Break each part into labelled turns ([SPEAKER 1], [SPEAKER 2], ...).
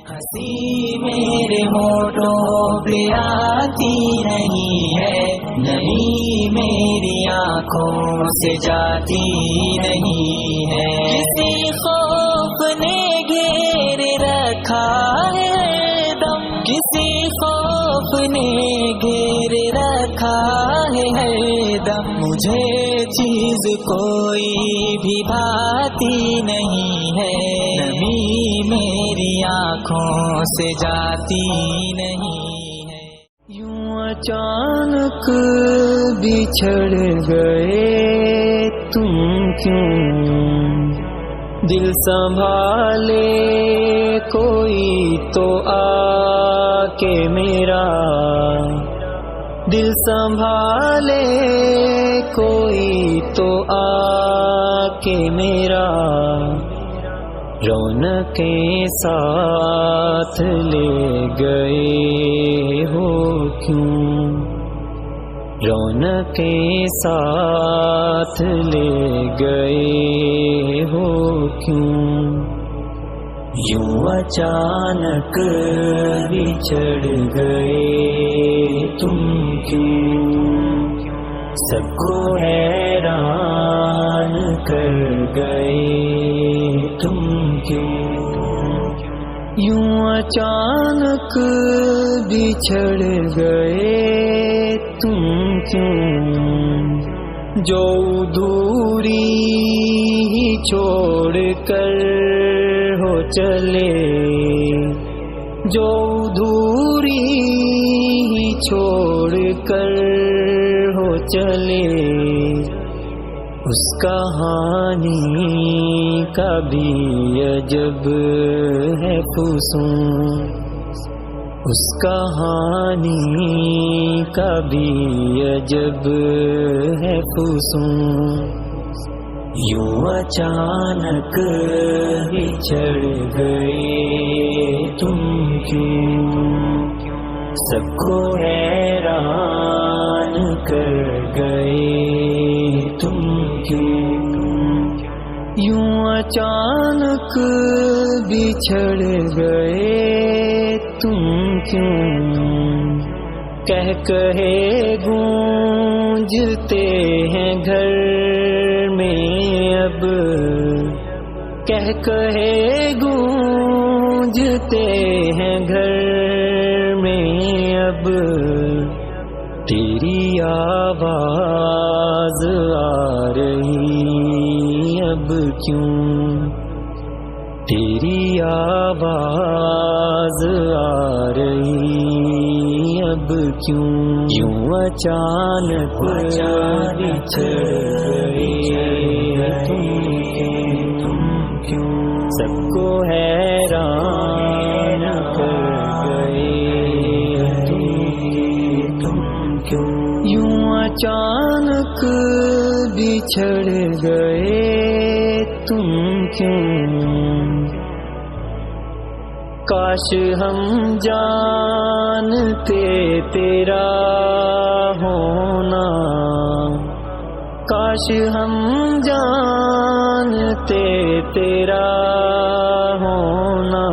[SPEAKER 1] ہنسی میرے ہونٹوں پہ آتی نہیں ہے، نمی میری آنکھوں سے جاتی نہیں ہے، کسی خوف نے گھیر رکھا ہے دم، کسی خوف نے گھیر رکھا ہے دم، مجھے چیز کوئی بھی بھاتی نہیں ہے، نمی میری آنکھوں سے جاتی نہیں ہے۔
[SPEAKER 2] یوں اچانک بچھڑ گئے تم کیوں، دل سنبھالے کوئی تو آ کے میرا، دل سنبھالے کوئی تو آ کے میرا، رونقیں ساتھ لے گئے ہو کیوں، رونقیں ساتھ لے گئے ہو کیوں، یوں اچانک بچھڑ گئے تم کیوں، سب کو حیران کر گئے تم کیوں، یوں اچانک بچھڑ گئے تم کیوں، جو ادھوری ہی چھوڑ کر ہو چلے، جو ادھوری ہی چھوڑ کر ہو چلے، اس کہانی کا بھی عجب ہے فسون، اس کہانی کا بھی عجب ہے فسون، یوں اچانک بچھڑ گئے تم کیوں، سب کو حیران کر گئے تم کیوں، یوں اچانک بچھڑ گئے تم کیوں، کہے گونجتے ہیں گھر میں اب، کہے گونجتے ہیں گھر میں اب، تیری آواز آ رہی اب کیوں، تیری آواز آ رہی اب کیوں، یوں اچانک بچھڑ گئے تم کیوں، سب کو حیران کر گئے تم کیوں، یوں اچانک بچھڑ گئے تم کیوں، کاش ہم جانتے تیرا ہونا، کاش ہم جانتے تیرا ہونا،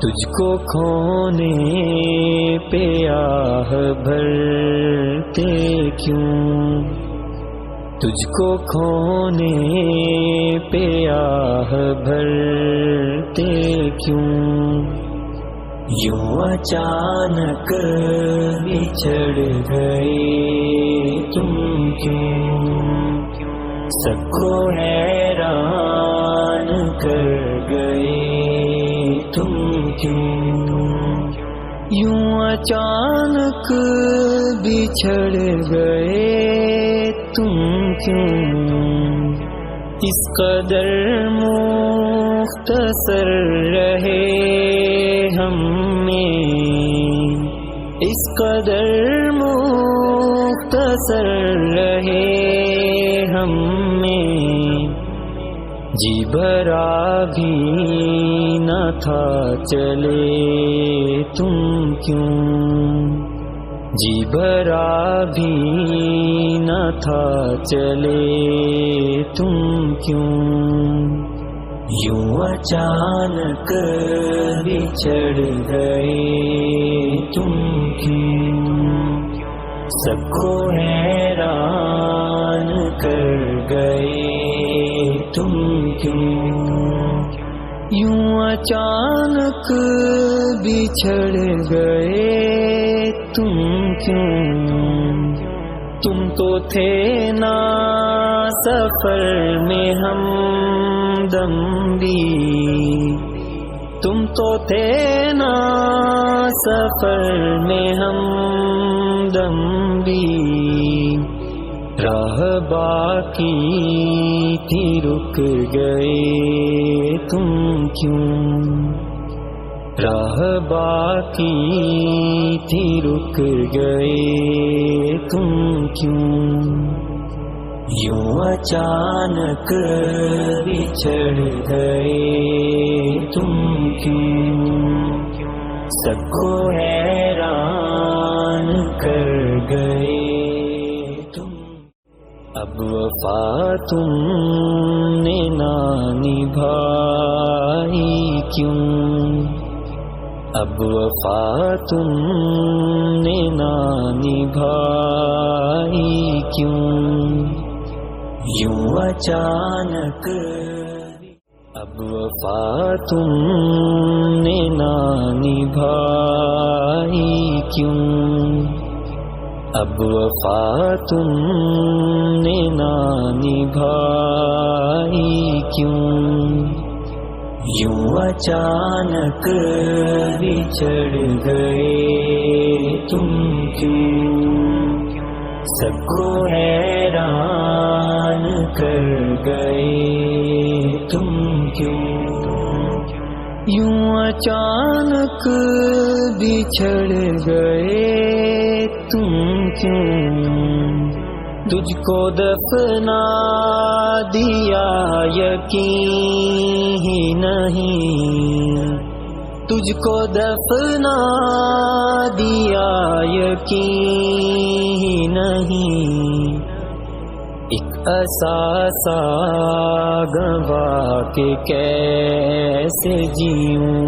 [SPEAKER 2] تجھ کو کھونے پہ آہ بھرتے کیوں، تجھ کو کھونے پہ آہ بھرتے کیوں، یوں اچانک بچھڑ گئے تم کیوں، سب کو حیران کر گئے تم کیوں، یوں اچانک بچھڑ گئے تم کیوں، اس قدر مختصر رہے ہم میں، اس قدر مختصر رہے ہم میں، جی بھرا بھی نہ تھا چلے تم کیوں، جی بھرا بھی نہ تھا چلے تم کیوں،
[SPEAKER 1] یوں اچانک بچھڑ گئے تم کیوں، سب کو حیران کر گئے تم کیوں،
[SPEAKER 2] یوں اچانک بچھڑ گئے تم کیوں، تم تو تھے نا سفر میں ہمدم بھی، تم تو تھے نا سفر میں ہمدم بھی، راہ باقی تھی رک گئے تم کیوں، راہ باقی تھی رک گئے تم کیوں،
[SPEAKER 1] یوں اچانک بچھڑ گئے تم کیوں، سب کو حیران کر گئے تم۔
[SPEAKER 2] اب وفا تم نے نہ نبھائی کیوں، اب وفا تم نے نہ نبھائی کیوں،
[SPEAKER 1] یوں اچانک،
[SPEAKER 2] اب وفا تم نے نہ نبھائی کیوں، اب وفا تم نے نہ نبھائی کیوں،
[SPEAKER 1] یوں اچانک بچھڑ گئے تم کیوں، سب کو حیران کر گئے تم کیوں،
[SPEAKER 2] یوں اچانک بچھڑ گئے تم کیوں، تجھ کو دفنا دیا یقین ہی نہیں، تجھ کو دفنا دیا یقین ہی نہیں، ایک احساسا گنوا کے کیسے جیوں،